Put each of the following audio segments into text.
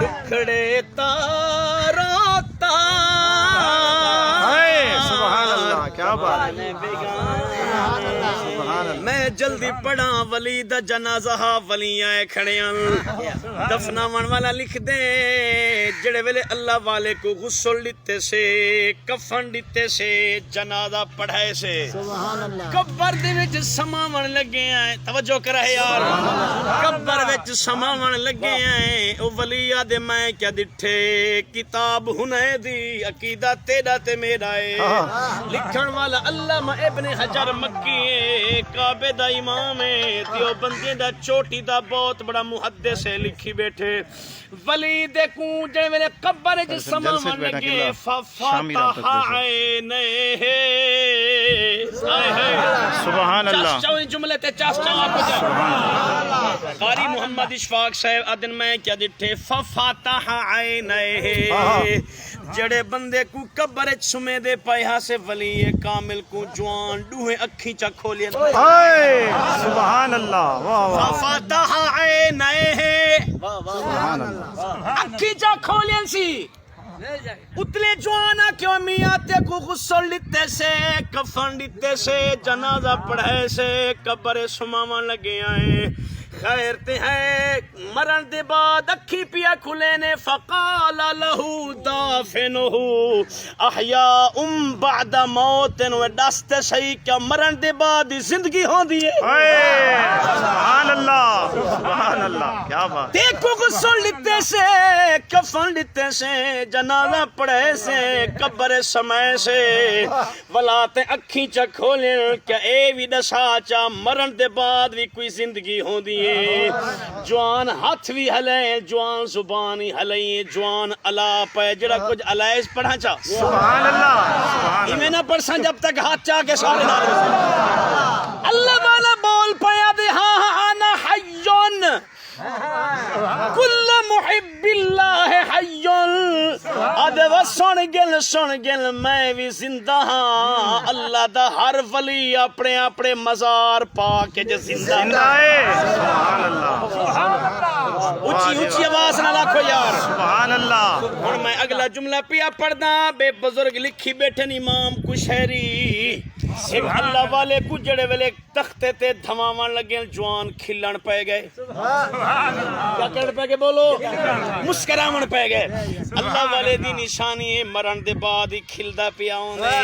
दुखड़े तारा सुभान अल्लाह, क्या बात है। मैं जल्दी पढ़ा वली दा जनाजा वलियां खड़ियां दफनावन वाला लिख दे जड़े वेले अल्लाह वाले को गुस्ल दिते से कफन दिते से जनाजा पढ़ाए से कब्र दे विच समावन लगे हैं। तवज्जो करे यार, कब्र विच समावन लगे हैं। ओ वलिया दे मैं क्या दिठे किताब हुने दी अकीदा तेरा ते मेरा है। लिखण वाला अल्लामा इब्न हजर मक्की है, काबे दा इमाम है, देवबंदी दा चोटी दा बहुत बड़ा मुहद्दिस है। लिखी बैठे वली दे कू जे मेरे कब्र च समावन लगे फफाता आईने सुभान अल्लाह। चाचा जुमले ते चाचा कारी मोहम्मद इशफाक साहब अदन में क्या दिठे फफाता आईने जड़े बंदे को कब्र च सुमे दे पाया से वली कामिल को जवान डूहे अखी चा खोलिए सुभान अल्लाह। वाह वाह। फफाता आईने सुभान अल्लाह। अखी चा खोलिए सी उतले जवाना क्यों मियाँ ते को गुस्ल दिते से कफन दिते से जनाजा पढ़ाए से कब्र सुमावन लगे आए। खैर ते है मरण दे बाद अखी पिया खुले ने फकाल लहू दाफिनहू अहया बाद मौत दसते सही क्या मरण दे बाद जिंदगी होंदी है। सुभान अल्लाह, सुभान अल्लाह, क्या बात। देखो गुस्ल दिते से कफन दिते से जनाजा पढ़े से कब्र समय से वलाते अखी च खोले क्या ए भी दसा चा मरण दे बाद भी कोई जिंदगी होंदी है। जवान हाथ भी हले जवान जुबान ही हले जवान अला पे जड़ा कुछ अलाइस पढ़ा चा सुभान अल्लाह। इमे ना पढ़सा जब तक हाथ चा के सारे डाल अल्लाह वाला बोल पाया दे हाँ आना हय्युन कुल्ल मुहिब्बिल्लाह हय्युन अदव सुन गिल मैं भी जिंदा हाँ। अल्लाह दा हर वली अपने अपने मजार पा के जो जिंदा है। सुभान अल्लाह। ऊंची ऊंची आवाज ना लाखो यार। सुभान अल्लाह। हुण मैं अगला जुमला पिया पढ़दा बे बुजुर्ग लिखी बैठन इमाम कुशहरी एक अल्लाह वाले को जड़े वेले तख्ते ते धमावन लगे जवान खिलन पे गए। क्या कर पे गए बोलो मुस्कुरावन पे गए। अल्लाह वाले दी निशानी है मरण दे बाद ही खिलदा पिया ओने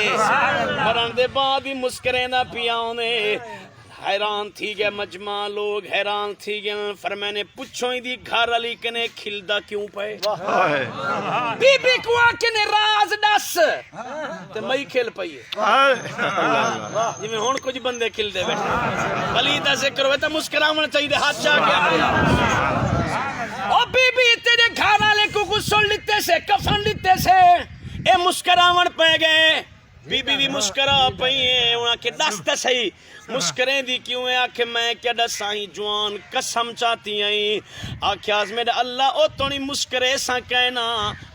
मरण दे बाद ही मुस्कुरांदा पिया ओने। हैरान थी गए मजमा लोग हैरान थी गए फरमाने पूछो ही दी घर वाली कने खिलदा क्यों पे बीबी को आके राज दस ते मई खिल पई जिवें हुण कुछ बंदे खिलदे बैठे वली दा जिक्र होवे तां मुस्कुरावना चाहिए हाथ चा के ओ बीबी तेरे घर वाले को गुस्ल दिते से कफन दिते से ए मुस्कुरावन पे गए। बीबी भी मुस्कुरा पई है उना के दस ते सही मुस्करे दी क्यों है आखे मैं क्या दसाई जवान कसम चाहती आई आख्यास मेरा अल्लाह ओ तोनी मुस्करे सा कहना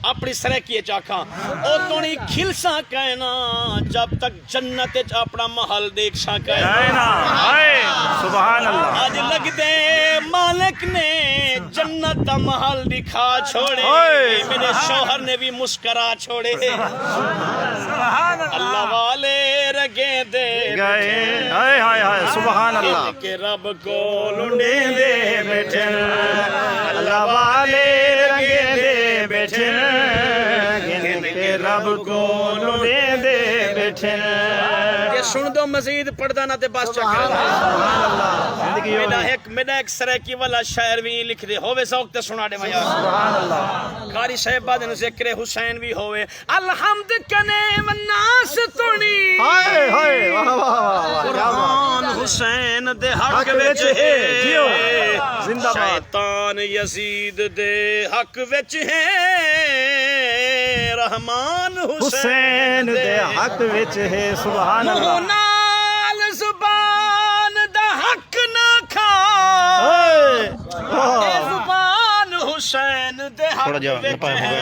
अपनी सरकी चाखा ओ तोनी खिल सा कहना जब तक जन्नत च अपना महल देख सा कहना। सुभान अल्लाह। आज लग दे मालिक ने जन्नत का महल दिखा छोड़े मेरे शौहर ने भी मुस्करा छोड़े। अल्लाह वाले रगे दे गए हाय हाय हाय। सुभान अल्लाह। के रब को लुंडे दे बैठे अल्लाह वाले रगे दे बैठे के रब को लुंडे दे बैठे। ये सुन दो मजीद पढ़दा ना ते बस चक्कर मेरा एक सरकी वाला शायर भी लिख दे होवे शौक ते सुना दे यार। सुभान अल्लाह। कारी साहिबा दे जिक्र हुसैन भी होवे अलहम्द कने मन्नास तुनी हाय हाय वाह वाह वाह। कुरान हुसैन दे हक विच है जिंदाबाद। शैतान यजीद दे हक विच है रहमान हुसैन दे हक विच है। सुभान अल्लाह। नाल जुबान दा हक ना खा जुबान हुसैन दे हक विच है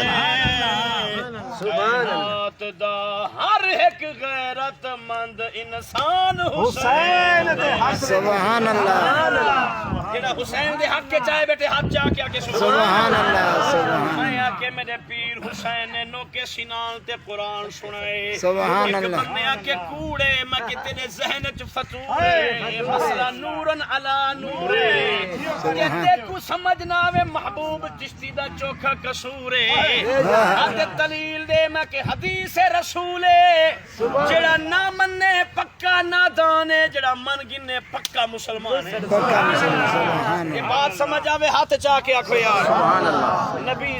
کائنات دا ہر ایک غیرت مند انسان حسین دے حق سبحان اللہ جڑا حسین دے حق کے چاہے بیٹے ہاتھ جا کے آگے سبحان اللہ سبحان میں آکے میرے پیر حسین نے نوکے سینال تے قرآن سنائے سبحان ایک اللہ بندے آکے کوڑے میں کتنے ذہن چ فتورے مسئلہ نورن علا نورے کہتے کو سمجھنا وے محبوب چشتی دا چوکھا قصورے آدھے دلیل دے میں کہ حدیث رسولے جڑا نہ مننے پکا نہ دانے جڑا من گنے پکا مسلمان ہے پکا مسلمان سبحان یہ بات سمجھ آوے ہاتھ چاہ کے آکھو یار اللہ نبی